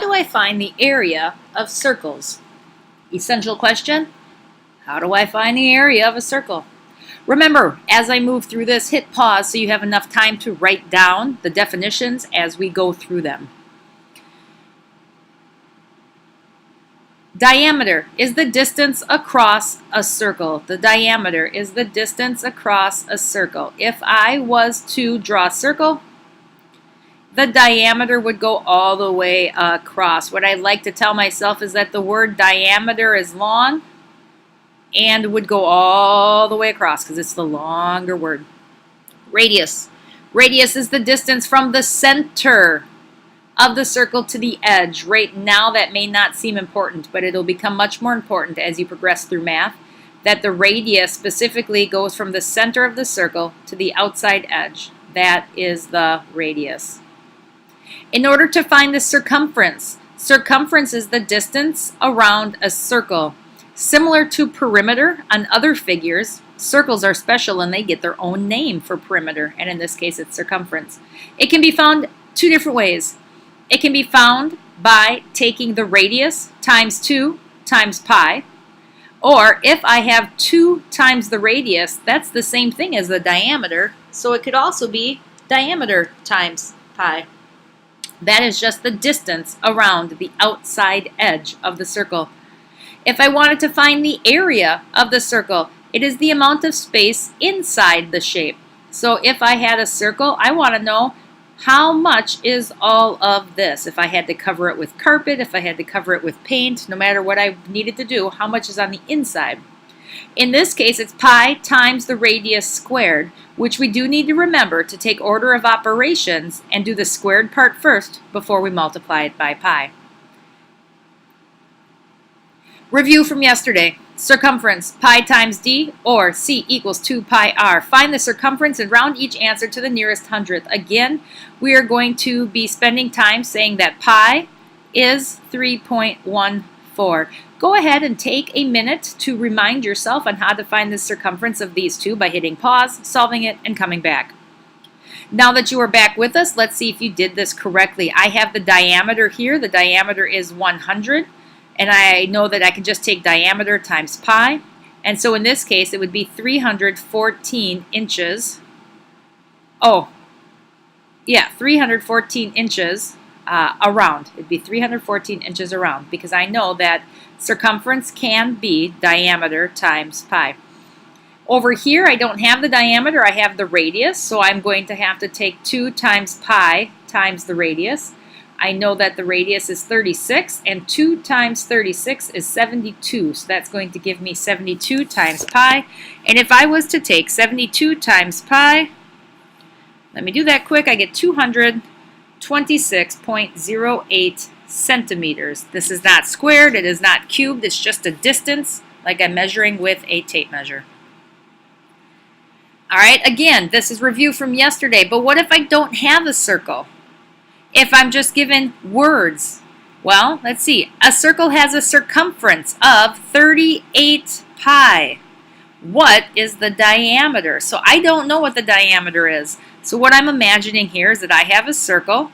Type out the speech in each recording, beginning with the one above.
do I find the area of circles? Essential question. How do I find the area of a circle? Remember, as I move through this, hit pause so you have enough time to write down the definitions as we go through them. Diameter is the distance across a circle. The diameter is the distance across a circle. If I was to draw a circle, the diameter would go all the way across. What I like to tell myself is that the word diameter is long and would go all the way across because it's the longer word. Radius. Radius is the distance from the center of the circle to the edge. Right now that may not seem important, but it'll become much more important as you progress through math, that the radius specifically goes from the center of the circle to the outside edge. That is the radius. In order to find the circumference, circumference is the distance around a circle. Similar to perimeter on other figures, circles are special and they get their own name for perimeter, and in this case it's circumference. It can be found two different ways. It can be found by taking the radius times 2 times pi, or if I have 2 times the radius, that's the same thing as the diameter, so it could also be diameter times pi. That is just the distance around the outside edge of the circle. If I wanted to find the area of the circle, it is the amount of space inside the shape. So if I had a circle, I want to know how much is all of this. If I had to cover it with carpet, if I had to cover it with paint, no matter what I needed to do, how much is on the inside? In this case, it's pi times the radius squared, which we do need to remember to take order of operations and do the squared part first before we multiply it by pi. Review from yesterday. Circumference, pi times d, or c equals 2 pi r. Find the circumference and round each answer to the nearest hundredth. Again, we are going to be spending time saying that pi is 3.14. Go ahead and take a minute to remind yourself on how to find the circumference of these two by hitting pause, solving it, and coming back. Now that you are back with us, let's see if you did this correctly. I have the diameter here. The diameter is 100. And I know that I can just take diameter times pi. And so in this case, it would be 314 inches. 314 inches around. It'd be 314 inches around because I know that circumference can be diameter times pi. Over here, I don't have the diameter. I have the radius. So I'm going to have to take 2 times pi times the radius. I know that the radius is 36, and 2 times 36 is 72, so that's going to give me 72 times pi. And if I was to take 72 times pi, let me do that quick, I get 226.08 centimeters. This is not squared, it is not cubed, it's just a distance, like I'm measuring with a tape measure. All right, again, this is review from yesterday, but what if I don't have a circle? If I'm just given words, well, let's see. A circle has a circumference of 38 pi. What is the diameter? So I don't know what the diameter is. So what I'm imagining here is that I have a circle.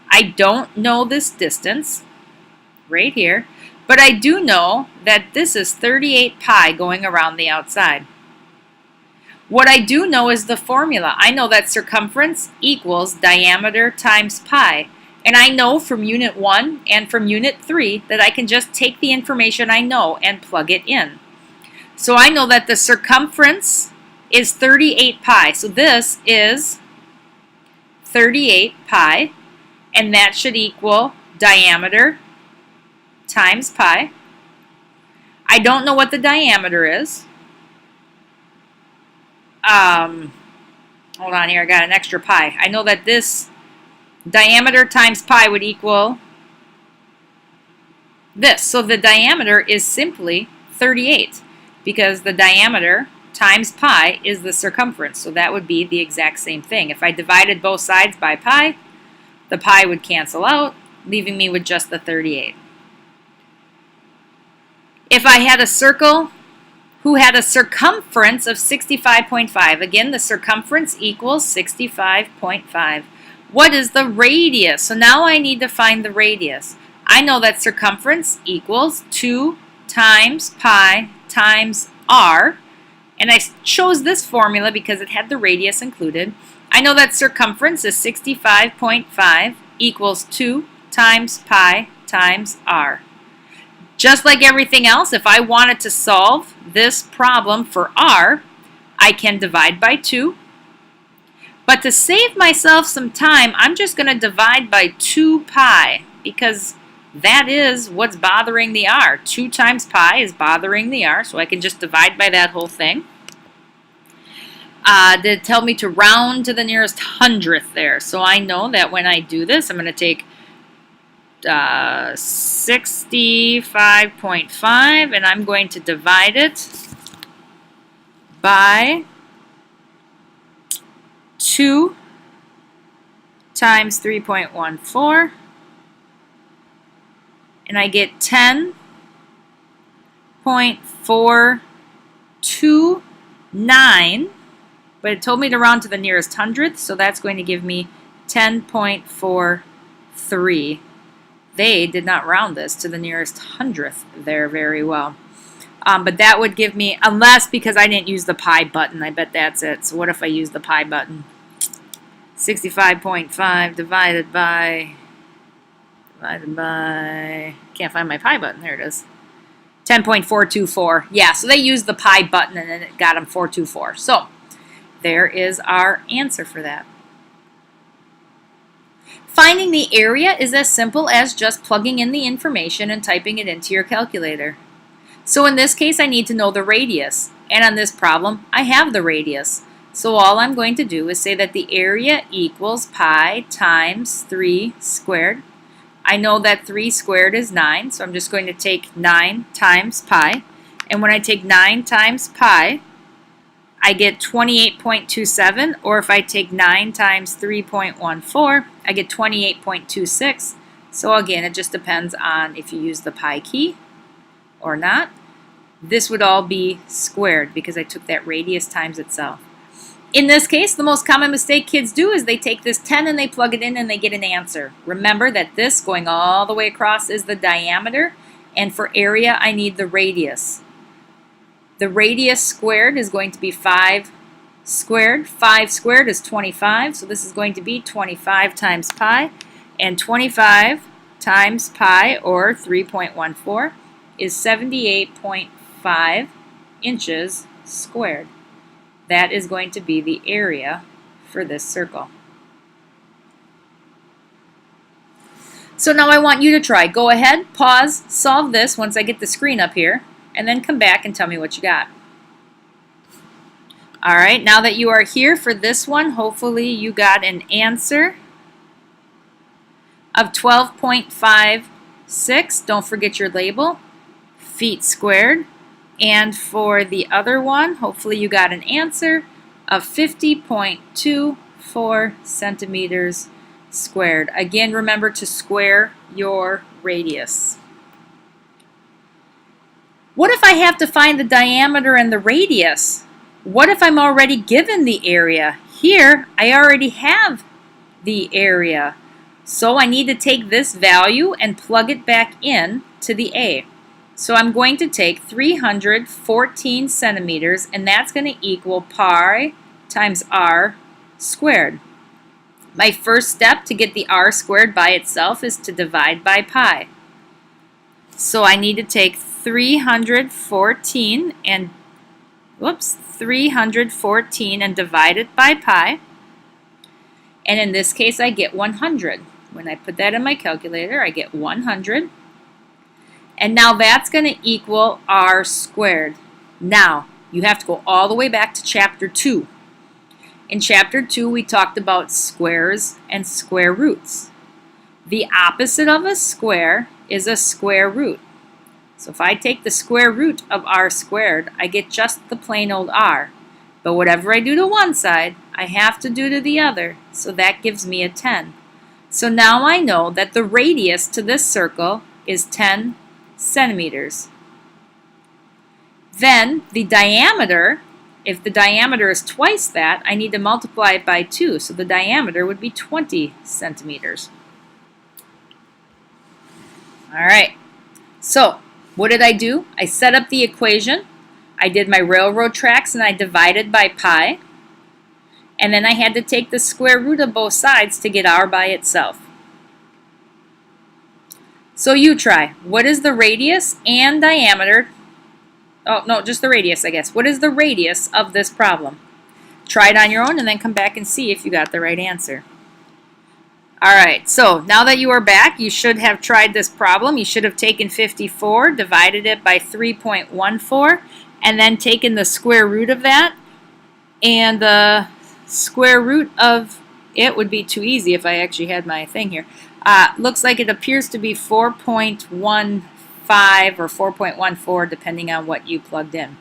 I don't know this distance right here, but I do know that this is 38 pi going around the outside. What I do know is the formula. I know that circumference equals diameter times pi. And I know from Unit 1 and from Unit 3 that I can just take the information I know and plug it in. So I know that the circumference is 38 pi. So this is 38 pi, and that should equal diameter times pi. I don't know what the diameter is. Hold on here, I got an extra pi. I know that this diameter times pi would equal this. So the diameter is simply 38 because the diameter times pi is the circumference. So that would be the exact same thing. If I divided both sides by pi, the pi would cancel out, leaving me with just the 38. If I had a circle who had a circumference of 65.5. Again, the circumference equals 65.5. What is the radius? So now I need to find the radius. I know that circumference equals 2 times pi times r. And I chose this formula because it had the radius included. I know that circumference is 65.5 equals 2 times pi times r. Just like everything else, if I wanted to solve this problem for r, I can divide by 2. But to save myself some time, I'm just going to divide by 2 pi because that is what's bothering the r. 2 times pi is bothering the r, so I can just divide by that whole thing. They tell me to round to the nearest hundredth there. So I know that when I do this, I'm going to take 65.5 and I'm going to divide it by 2 times 3.14. And I get 10.429. But it told me to round to the nearest hundredth, so that's going to give me 10.43. They did not round this to the nearest hundredth there very well. But that would give me, unless because I didn't use the pi button, I bet that's it. So what if I use the pi button? 65.5 divided by, can't find my pi button, there it is. 10.424, yeah, so they used the pi button and then it got them 424. So there is our answer for that. Finding the area is as simple as just plugging in the information and typing it into your calculator. So in this case, I need to know the radius. And on this problem, I have the radius. So all I'm going to do is say that the area equals pi times 3 squared. I know that 3 squared is 9, so I'm just going to take 9 times pi. And when I take 9 times pi, I get 28.27, or if I take 9 times 3.14, I get 28.26. So again, it just depends on if you use the pi key or not. This would all be squared because I took that radius times itself. In this case, the most common mistake kids do is they take this 10 and they plug it in and they get an answer. Remember that this going all the way across is the diameter, and for area I need the radius. The radius squared is going to be 5 squared. 5 squared is 25, so this is going to be 25 times pi. And 25 times pi, or 3.14, is 78.5 inches squared. That is going to be the area for this circle. So now I want you to try. Go ahead, pause, solve this once I get the screen up here, and then come back and tell me what you got. All right, now that you are here for this one, hopefully you got an answer of 12.56. Don't forget your label, feet squared. And for the other one, hopefully you got an answer of 50.24 centimeters squared. Again, remember to square your radius. What if I have to find the diameter and the radius? What if I'm already given the area? Here, I already have the area. So I need to take this value and plug it back in to the A. So I'm going to take 314 centimeters, and that's going to equal pi times r squared. My first step to get the r squared by itself is to divide by pi. So I need to take 314 and divide it by pi. And in this case, I get 100. When I put that in my calculator, I get 100. And now that's going to equal r squared. Now, you have to go all the way back to Chapter 2. In Chapter 2, we talked about squares and square roots. The opposite of a square is a square root. So if I take the square root of r squared, I get just the plain old r. But whatever I do to one side, I have to do to the other. So that gives me a 10. So now I know that the radius to this circle is 10 centimeters. Then the diameter If the diameter is twice that, I need to multiply it by 2, so the diameter would be 20 centimeters. All right, so what did I do? I set up the equation, I did my railroad tracks, and I divided by pi, and then I had to take the square root of both sides to get r by itself. So you try. What is the radius and diameter? Oh, no, just the radius, I guess. What is the radius of this problem? Try it on your own and then come back and see if you got the right answer. All right, so now that you are back, you should have tried this problem. You should have taken 54, divided it by 3.14, and then taken the square root of that. And the square root of it would be too easy if I actually had my thing here. Looks like it appears to be 4.15 or 4.14, depending on what you plugged in.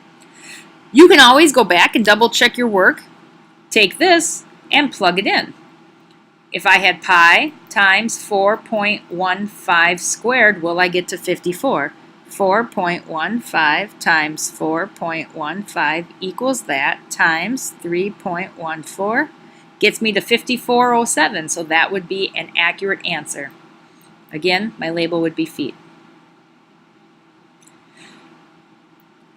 You can always go back and double check your work. Take this and plug it in. If I had pi times 4.15 squared, will I get to 54? 4.15 times 4.15 equals that times 3.14 gets me to 5407, so that would be an accurate answer. Again, my label would be feet.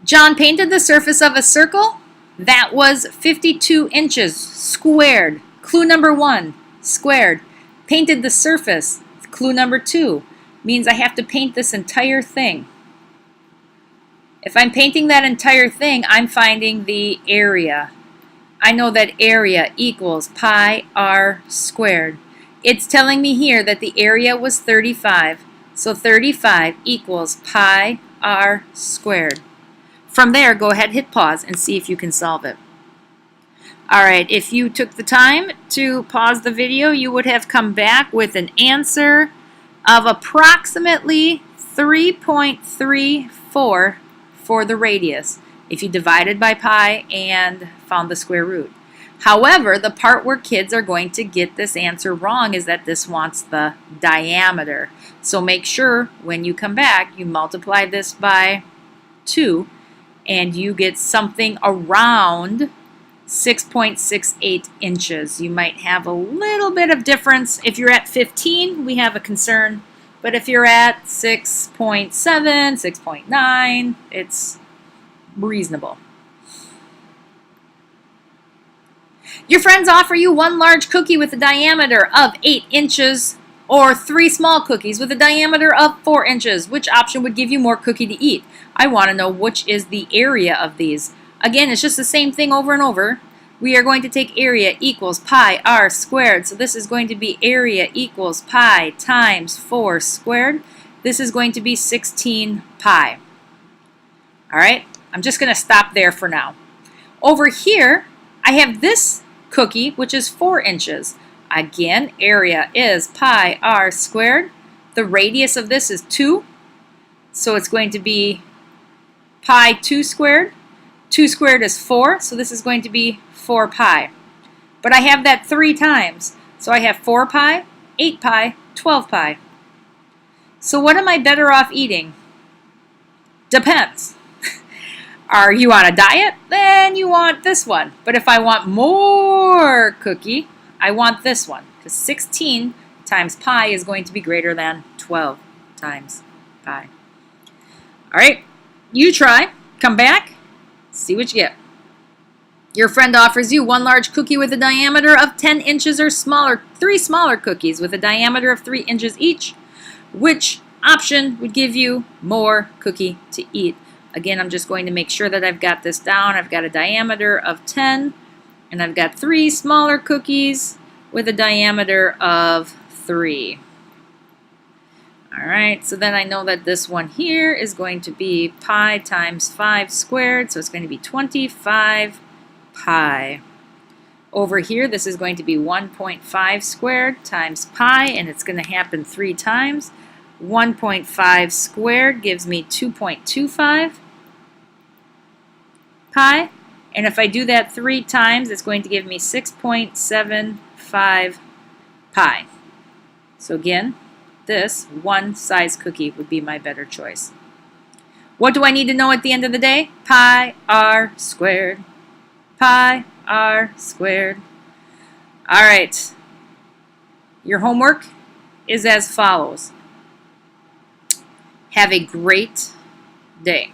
John painted the surface of a circle that was 52 inches squared. Clue number 1. Squared. Painted the surface. Clue number 2 means I have to paint this entire thing. If I'm painting that entire thing, I'm finding the area. I know that area equals pi r squared. It's telling me here that the area was 35, so 35 equals pi r squared. From there, go ahead, hit pause, and see if you can solve it. Alright, if you took the time to pause the video, you would have come back with an answer of approximately 3.34 for the radius, if you divided by pi and found the square root. However, the part where kids are going to get this answer wrong is that this wants the diameter. So make sure when you come back, you multiply this by 2, and you get something around 6.68 inches. You might have a little bit of difference. If you're at 15, we have a concern. But if you're at 6.7, 6.9, it's reasonable. Your friends offer you one large cookie with a diameter of 8 inches or 3 small cookies with a diameter of 4 inches. Which option would give you more cookie to eat? I want to know which is the area of these. Again, it's just the same thing over and over. We are going to take area equals pi r squared. So this is going to be area equals pi times 4 squared. This is going to be 16 pi. All right, I'm just going to stop there for now. Over here, I have this cookie, which is 4 inches. Again, area is pi r squared. The radius of this is 2. So it's going to be pi 2 squared. 2 squared is 4, so this is going to be 4 pi. But I have that 3 times. So I have 4 pi, 8 pi, 12 pi. So what am I better off eating? Depends. Are you on a diet? Then you want this one. But if I want more cookie, I want this one. Because 16 times pi is going to be greater than 12 times pi. All right, you try. Come back. See what you get. Your friend offers you one large cookie with a diameter of 10 inches or smaller, 3 smaller cookies with a diameter of 3 inches each. Which option would give you more cookie to eat? Again, I'm just going to make sure that I've got this down. I've got a diameter of 10, and I've got 3 smaller cookies with a diameter of 3. All right, so then I know that this one here is going to be pi times 5 squared, so it's going to be 25 pi. Over here, this is going to be 1.5 squared times pi, and it's going to happen 3 times. 1.5 squared gives me 2.25 pi, and if I do that 3 times, it's going to give me 6.75 pi. So again, this one size cookie would be my better choice. What do I need to know at the end of the day? Pi r squared. pi r squared. All right. Your homework is as follows. Have a great day.